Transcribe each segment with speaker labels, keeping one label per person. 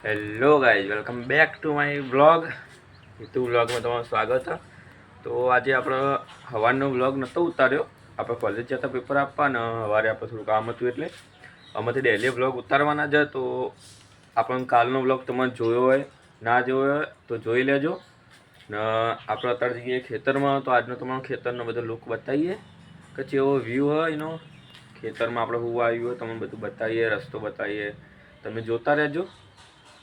Speaker 1: Hello guys, welcome back to my vlog. Hitu વ્લોગમાં તમારું સ્વાગત છે. તો આજે આપણે સવારનો વ્લોગ નહોતો ઉતાર્યો. આપણે કોલેજ જતા પેપર આપવા ને સવારે આપણે થોડું કામ હતું એટલે આમાંથી ડેલી વ્લોગ ઉતારવાના છે. તો આપણને કાલનો વ્લોગ તમે જોયો હોય, ના જોયો હોય તો જોઈ લેજો. ને આપણે અત્યારે જઈએ ખેતરમાં. તો આજનો તમારો ખેતરનો બધો લુક બતાવીએ કે જેવો વ્યૂ હોય એનો. ખેતરમાં આપણે શું આવ્યું હોય તમને બધું બતાવીએ, રસ્તો બતાવીએ. તમે જોતા રહેજો.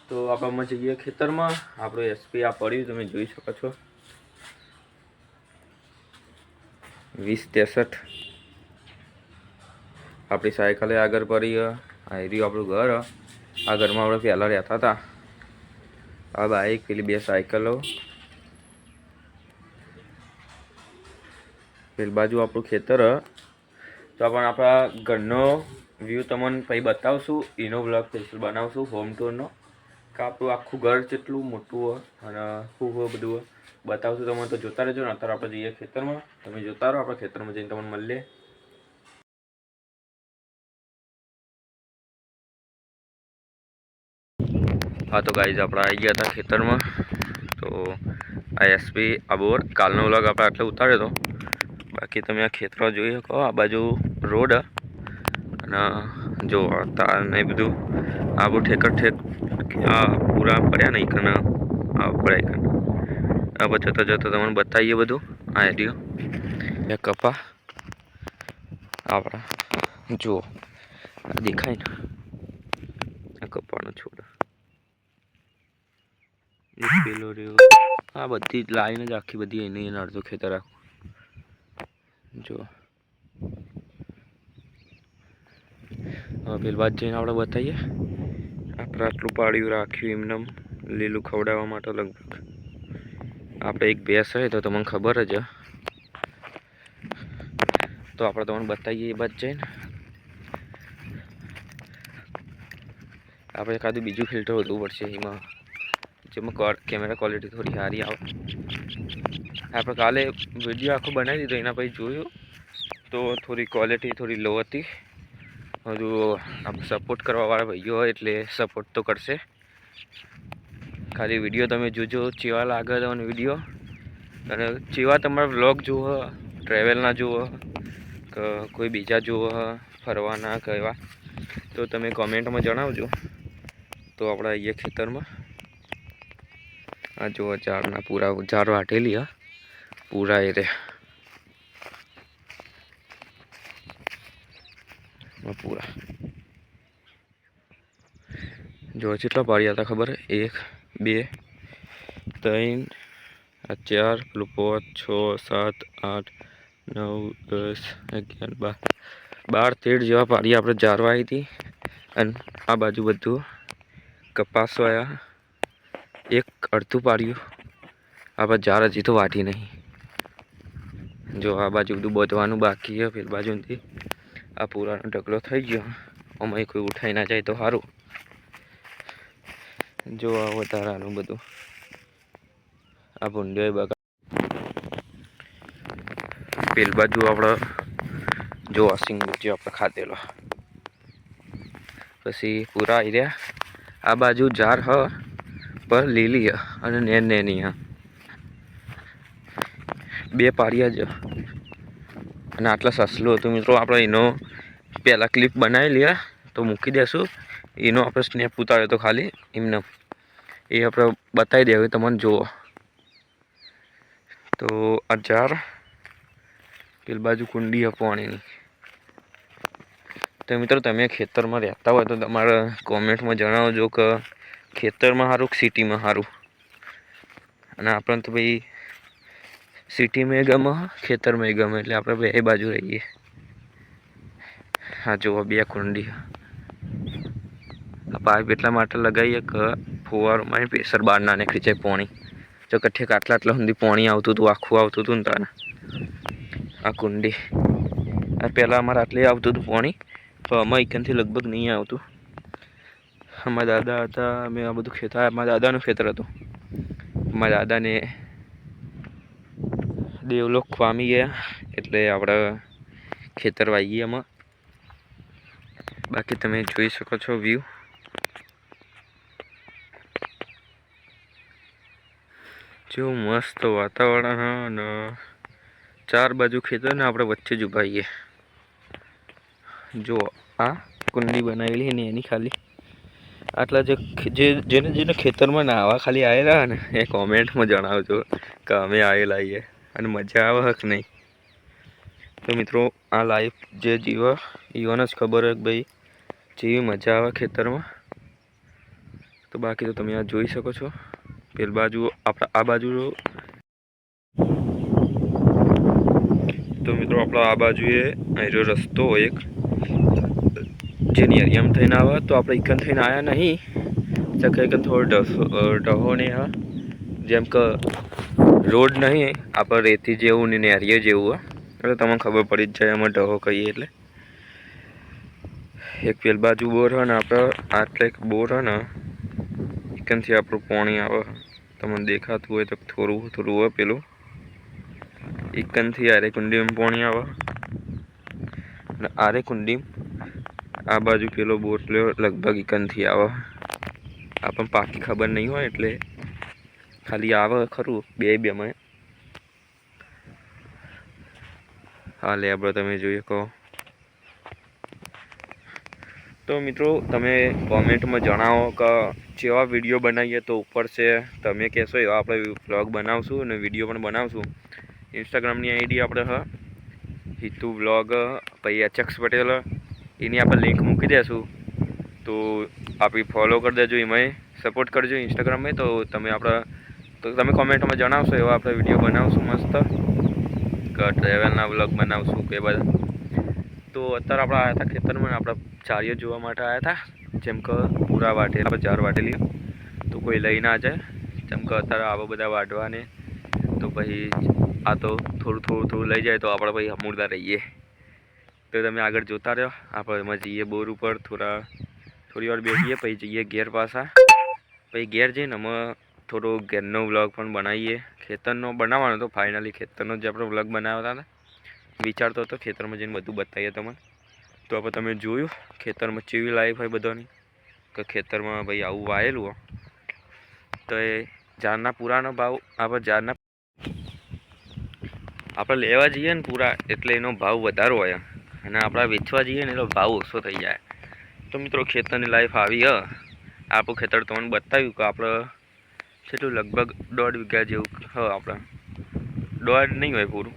Speaker 1: તો આપણે જઈએ ખેતરમાં. આપણું એસપી આ પડ્યું તમે જોઈ શકો છો, 2063. આપણી સાયકલે આગળ પડી. આ રહ્યું આપણું ઘર. આ ઘરમાં આપણે પહેલાં રહેતા હતા. આ બાઇક, પેલી બે સાયકલો, પેલી બાજુ આપણું ખેતર. તો આપણે આપણા ઘરનો વ્યૂ તમને પછી બતાવશું. એનો બ્લોગ સ્પેશિયલ બનાવશું, હોમ ટૂરનો. કે આપણું આખું ઘર જેટલું મોટું હોય અને શું હોય બધું બતાવશું તમને. તો જોતા રહેજો ને. અત્યારે આપણે જઈએ ખેતરમાં. તમે જોતા રહો. આપણે ખેતરમાં જઈને તમને મળીએ. હા તો ગાઈઝ, આપણે આવી ગયા હતા ખેતરમાં. તો આ એસપી આ બોર કાલનો વ્લોગ આપણે આટલે ઉતાર્યો હતો. બાકી તમે આ ખેતરમાં જોઈ શકો. આ બાજુ રોડ અને જો તાર ને બધું આ બહુ ઠેક આ પૂરા પડ્યા નહીં કને આ પડાય કને. આ બધું જતા તમને બતાવીએ બધું. આ એરિયો એ કપા આપણા જુઓ દેખાય ને આ કપાનો છોડ. પેલો રહ્યો. આ બધી લાઈન જ આખી બધી એને અડધો ખેતર આખું જો. હવે પેલી વાત જઈને આપણે બતાવીએ. આપણે આટલું પાડ્યું રાખ્યું એમને લીલું ખવડાવવા માટે. લગભગ આપણે એક ભેંસ હોય તો તમને ખબર જ. તો આપણે તમને બતાવીએ એ બાદ જઈને. આપણે એકાદું બીજું ફિલ્ટર વધવું પડશે એમાં, જેમાં કેમેરા ક્વોલિટી થોડી સારી આવે. આપણે કાલે વિડીયો આખો બનાવી દીધો. એના પછી જોયું તો થોડી ક્વોલિટી થોડી લો હતી. હજુ આપણે સપોર્ટ કરવાવાળા ભાઈઓ હોય એટલે સપોર્ટ તો કરશે. ખાલી વિડીયો તમે જોજો ચેવા લાગે તમને વિડીયો. અને ચેવા તમારા વ્લોગ જુઓ, ટ્રેવલના જુઓ કે કોઈ બીજા જુઓ ફરવાના કહેવા, તો તમે કોમેન્ટમાં જણાવજો. તો આપણે આવીએ ખેતરમાં. આ જુઓ ઝાડના પૂરા ઝાડ વાટેલી હા પૂરા એ રે પૂરા. જો કેટલા પાડ્યા હતા ખબર? 1 2 3 4 પેલું 5 6 7 8 9 10 11 12 13 જેવા પાડી આપણે જારવા આવી હતી. અને આ બાજુ બધું કપાસ વાયા એક અડધું પાડ્યું. આપણે ઝાર હજી તો વાટી નહીં. જો આ બાજુ બધું બધવાનું બાકી છે. પેલી બાજુથી આ પૂરાનો ઢગલો થઈ ગયો. આમાં કોઈ ઉઠાઈ ના જાય તો સારું. જો આ વધારાનું બધું આ ભૂંડિયો બગા. પેલી બાજુ આપણે જો વોશિંગ જે આપણે ખાધેલો. પછી પૂરા આવી રહ્યા. આ બાજુ ઝાર હ પર લીલી અને નેની હ બે પાડ્યા જ. અને આટલા સસલું હતું મિત્રો. આપણે એનો પહેલાં ક્લિપ બનાવી લે તો મૂકી દેશું. એનો આપણે સ્નેપ ઉતાર્યો તો ખાલી એમને એ આપણે બતાવી દઈએ તમને જુઓ. તો આ ઝાર પેલી બાજુ કુંડી પાણીની. તો મિત્રો તમે ખેતરમાં રહેતા હોય તો તમારે કોમેન્ટમાં જણાવજો કે ખેતરમાં સારું કે સિટીમાં સારું. અને આપણે તો ભાઈ સિટીમાં ગમે ખેતરમાં ગમે એટલે આપણે બે બાજુ રહીએ. હા જુઓ બે કુંડી. આ પાઇપ એટલા માટે લગાવીએ કે ફુવારોમાં પ્રેશર બહાર ના નીકળી જાય પાણી. જો કઠે આટલા સુધી પાણી આવતું હતું, આખું આવતું હતું ને તારે. આ કુંડી આ પહેલાં અમારે આટલે આવતું હતું પાણી. તો અમારે એકનથી લગભગ નહીં આવતું. અમારા દાદા હતા. અમે આ બધું ખેતર અમારા દાદાનું ખેતર હતું. અમારા દાદાને દેવલોક પામી ગયા એટલે આપણે ખેતર વાવીએ એમાં. બાકી તમે જોઈ શકો છો વ્યૂ. जो मस्त वातावरण है न, 4 बाजू खेतर ने આપણે વચ્ચે જ ઉભાઈએ। જો આ કુંડી બનાવેલી ને એની ખાલી આટલા જેને જેને ખેતરમાં નાવા ખાલી આવેલા ને એ કોમેન્ટમાં જણાવજો કે અમે આવેલા આવીએ અને મજા આવે કે નહીં। તો મિત્રો આ લાઈફ જે જીવે ઈવોને જ ખબર હોય કે ભાઈ જેવી મજા આવે ખેતરમાં। તો બાકી તો તમે આ જોઈ શકો છો। પેલી બાજુ આપણે આ બાજુ તો મિત્રો આપણો આ બાજુએ અહીંનો રસ્તો એક જેની એરિયામાં થઈને આવે તો આપણે એકન થઈને આવ્યા નહીં ચકન થોડો ડહો ને હા જેમ કે રોડ નહીં આપણે રેતી જેવું ને એરિયા જેવું એટલે તમને ખબર પડી જ જાય એમાં ડહો કહીએ એટલે। એક પેલ બાજુ બોર હોય ને આપણે આટલે એક બોર હોય ને એકનથી આપણું પાણી આવે તમને દેખાતું હોય તો થોડું થોડું હોય પેલું એકનથી આરે કુંડીમાં પાણી આવે અને આરે કુંડીમાં આ બાજુ પેલો બોર લગભગ એકનથી આવે આપણને પાકી ખબર નહીં હોય એટલે ખાલી આવે ખરું બેમાં હાલે આપણે તમે જોઈએ કહો। તો મિત્રો તમે કોમેન્ટમાં જણાવો કે જેવા વિડીયો બનાવીએ તો ઉપર છે તમે કહેશો એવા આપણે વ્લોગ બનાવશું અને વિડીયો પણ બનાવશું। ઇન્સ્ટાગ્રામની આઈડી આપણે હા હિતુ વ્લોગ પછી એચએક્સ પટેલ એની આપણે લિંક મૂકી દઈશું તો આપણી ફોલો કરી દેજો એમાંય સપોર્ટ કરજો ઇન્સ્ટાગ્રામમાં। તો તમે તમે કોમેન્ટમાં જણાવશો એવા આપણે વિડીયો બનાવશું મસ્ત કે ટ્રેવલના વ્લોગ બનાવશું કે બધા। તો અત્યારે આપણે આવ્યા હતા ખેતરમાં આપણે ચારીઓ જોવા માટે આવ્યા હતા જેમ કે પૂરા વાટેલા આપણે 4 વાટેલી તો કોઈ લઈ ના જાય જેમ કે અત્યારે આવા બધા વાટવાને તો પછી આ તો થોડું લઈ જાય તો આપણે પછી હમુરતા રહીએ। તો તમે આગળ જોતા રહ્યો આપણે એમાં જઈએ બોર ઉપર થોડી વાર બેસીએ પછી જઈએ ઘેર પાછા પછી ઘેર જઈને અમે થોડો ઘેરનો વ્લોગ પણ બનાવીએ। ખેતરનો બનાવવાનો તો ફાઇનલી ખેતરનો જ આપણે વ્લોગ બનાવતા હતા વિચારતો હતો ખેતરમાં જઈને બધું બતાવીએ તમને। તો આપણે તમે જોયું ખેતરમાં કેવી લાઈફ હોય બધાની કે ખેતરમાં ભાઈ આવું વાયેલું હોય તો એ ઝાડના પૂરાનો ભાવ આપણે લેવા જઈએ ને પૂરા એટલે એનો ભાવ વધારે હોય અને આપણે વેચવા જઈએ ને એનો ભાવ ઓછો થઈ જાય। તો મિત્રો ખેતરની લાઈફ આવી આપણું ખેતર તમને બતાવ્યું કે આપણે કેટલું લગભગ 1.5 વીઘા જેવું આપણે 1.5 નહીં હોય પૂરું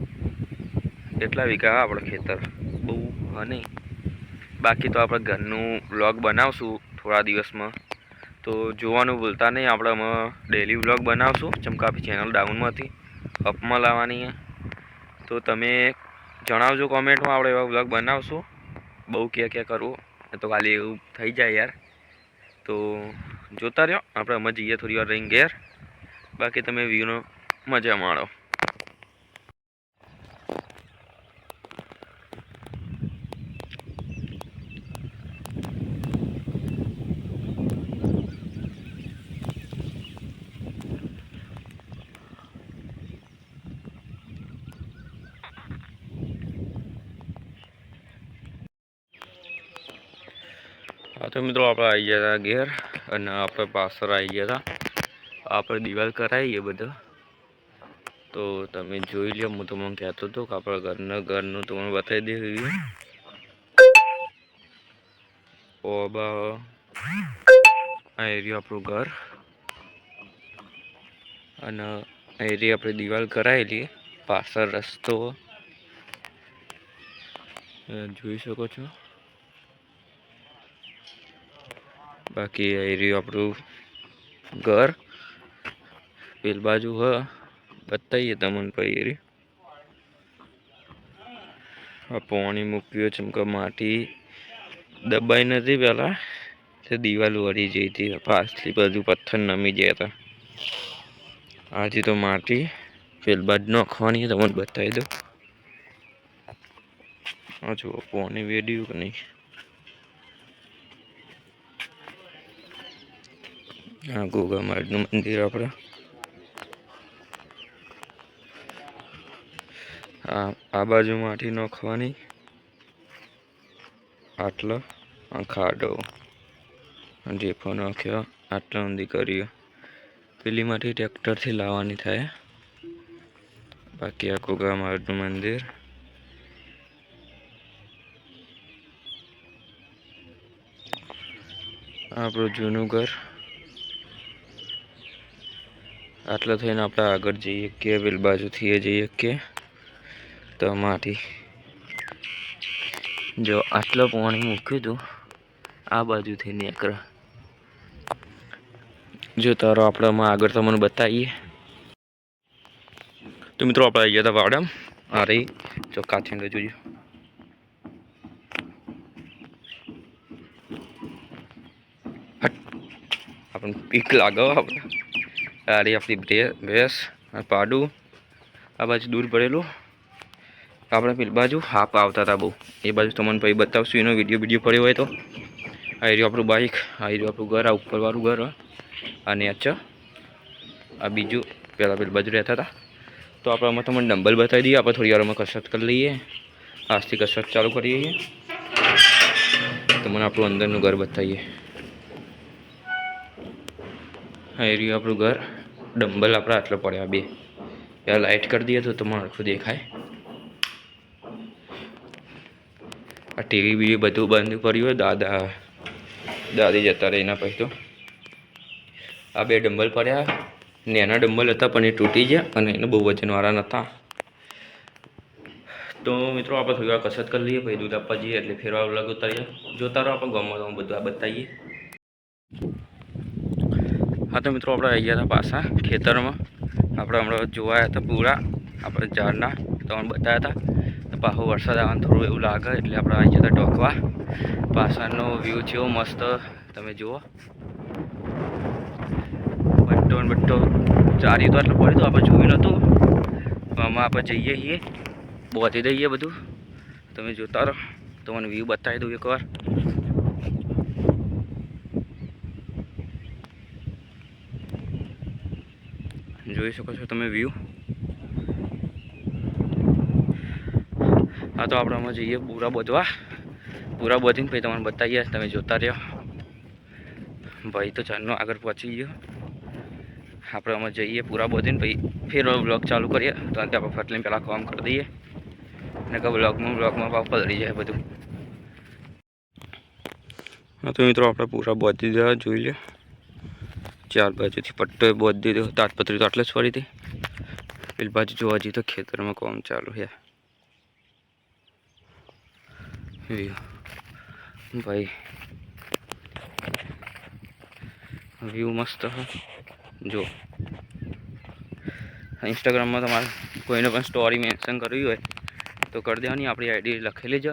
Speaker 1: એટલા વીઘા આપણે ખેતર બહુ નહીં। બાકી તો આપણે ઘરનું વ્લોગ બનાવશું થોડા દિવસમાં તો જોવાનું ભૂલતા નહીં। આપણે અમે ડેલી વ્લોગ બનાવશું જેમ કે આપણી ચેનલ ડાઉનમાંથી અપમાં લાવવાની તો તમે જણાવજો કોમેન્ટમાં આપણે એવા વ્લોગ બનાવશું બહુ ક્યાં કરવું તો ખાલી એવું થઈ જાય યાર। તો જોતા રહ્યો આપણે અમે જઈએ થોડી વાર રહીને ઘેર બાકી તમે વ્યૂનો મજા માણો। हाँ तो मित्रों आप आई गया था घेर અને આપણે પાછળ આવી ગયા હતા આપણે દિવાલ કરાવીએ બધા તો તમે જોઈ લો। હું તમને કહેતો હતો કે આપણા ઘરનું તમને બતાવી દઉં આ એરિયા આપણું ઘર અને આ એરિયા આપણે દિવાલ કરાવેલી પાછળ રસ્તો જોઈ શકો છો। બાકી આ એરિયો આપણું ઘર પેલ બાજુ બતાવીએ તમને પછી એરિયો આ પાણી મૂક્યું જેમ કે માટી દબાઈ નથી પહેલાં તે દિવાલ વળી જઈ હતી પાછલી બાજુ પથ્થર નમી ગયા હતા આજે તો માટી પેલ બાજુ નાખવાની તમને બતાવી દઉં। હા જુઓ પાણી વેડ્યું કે નહીં આ ગોગા મહારાજનું મંદિર આપણે આ બાજુ માટી નાખવાની આટલો ખાડો જેફો નાખ્યો આટલા ઊંધી કર્યો તો પેલીમાંથી ટ્રેક્ટરથી લાવવાની થાય. બાકી આખું ગામ મહાદેવનું મંદિર. આપણું જૂનું ઘર. આટલા થઈને આપણે આગળ જઈએ કે પેલી બાજુથી એ જઈએ કે તો આમાંથી જો આટલો પાણી મૂક્યું હતું આ બાજુથી નીકળે. જો તારો આપણે આગળ તમને બતાવીએ તો મિત્રો આપણે આવી ગયા હતા વાવડામ. આ રહી જો કાચીંડ જોજો. આપણને પીક લાગે. આપણે આ રહી આપણી ભેંસ પાડું. આ બાજુ દૂર પડેલું. આપણે પેલી બાજુ હાપ આવતા હતા બહુ. એ બાજુ તમને પછી બતાવશું એનો વિડીયો પડ્યો હોય તો. આ રહ્યું આપણું બાઇક. આ રહ્યું આપણું ઘર. આ ઉપરવાળું ઘર. અને અચ્છા આ બીજું પહેલાં પેલી બાજુ રહેતા હતા. તો આપણે આમાં તમને ડંબલ બતાવી દઈએ. આપણે થોડી વારમાં કસરત કરી લઈએ. આજથી કસરત ચાલુ કરીએ. તમને આપણું અંદરનું ઘર બતાવીએ. આ રહ્યું આપણું ઘર. ડંબલ આપણે આટલા પડ્યા બે. પહેલાં લાઇટ કરી દઈએ તો તમને આખું દેખાય. આ ટીવી બીવી બધું બંધ પડ્યું હોય. દાદી જતા રહે એના પછી તો આ બે ડંબલ પડ્યા. નાના ડંબલ હતા પણ એ તૂટી ગયા અને એને બહુ વજનવાળા નહોતા. તો મિત્રો આપણે થોડી વાર કસરત કરી લઈએ પછી દૂધ આપવા જઈએ એટલે ફેરવા વ્લોગ ઉતારીએ. જોતા રહો આપણે ગામમાં બધું આ બતાવીએ. હા તો મિત્રો આપણે આવી ગયા હતા પાછા ખેતરમાં. આપણે હમણાં જોવાયા હતા પૂરા આપણે ઝાડના તમને બતાવ્યા હતા. પાછો વરસાદ આવવાનું થોડું એવું લાગે એટલે આપણે આવી ગયા હતા ઢોકવા. પાછળનો વ્યૂ છે મસ્ત તમે જુઓ. બટ્ટો ચારી તો આટલું પડ્યું તો આપણે જોયું નહોતું. આમાં આપણે જઈએ છીએ બોધી દઈએ બધું. તમે જોતા રહો તમને વ્યૂ બતાવી દઉં એકવાર. જોઈ શકો છો તમે વ્યૂ. હા તો આપણે આમાં જઈએ પૂરા બોધવા. પૂરા બોધીને પછી તમને બતાવીએ. તમે જોતા રહ્યો. ભાઈ તો ચારનો આગળ પહોંચી ગયો. આપણે આમાં જઈએ પૂરા બોધીને પછી ફેર બ્લોગ ચાલુ કરીએ. તો આપણે ફટલીને પહેલાં કામ કરી દઈએ ને કે બ્લોગમાં ભાવ પલળી જાય બધું. હા તો મિત્રો આપણે પૂરા બોધી દીધા જોઈ લે. ચાર બાજુથી પટ્ટો બોધી દીધો. તાટપત્રી તો આટલે જ ફરી હતી. પેલી બાજુ જોવા જઈએ તો ખેતરમાં કામ ચાલુ છે. ભાઈ વ્યૂ મસ્ત જો. ઇન્સ્ટાગ્રામમાં તમારે કોઈને પણ સ્ટોરી મેન્શન કરવી હોય તો કરી દેવાની. આપણી આઈડી લખેલી જ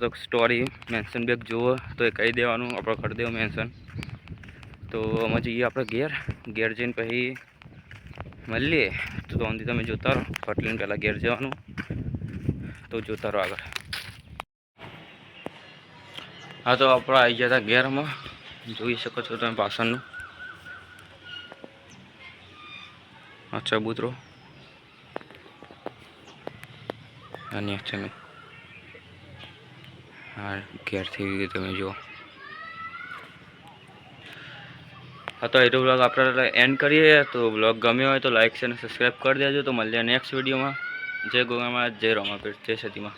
Speaker 1: તો સ્ટોરી મેન્શન બેગ જુઓ તો એ કહી દેવાનું. આપણે કરી દેવું મેન્શન. તો આમાં જઈએ આપણે ઘેર જઈને પછી મળીએ. તો ત્યાંથી તમે જોતા રહો. ફટલીને પહેલાં ઘેર જવાનું તો જોતા રહો આગળ. હા તો આપણે આવી ગયા હતા ઘેરમાં. જોઈ શકો છો તમે પાછળનું અચ્છા બુતરો અને તમે હા ઘેરથી તમે જુઓ. હા તો એટલો બ્લોગ આપણે એન્ડ કરીએ. તો બ્લોગ ગમ્યો હોય તો લાઈક અને સબસ્ક્રાઈબ કરી દેજો. તો મળીએ નેક્સ્ટ વિડીયોમાં. જય ગોગામાં જય રમાપીર જય સતીમાં.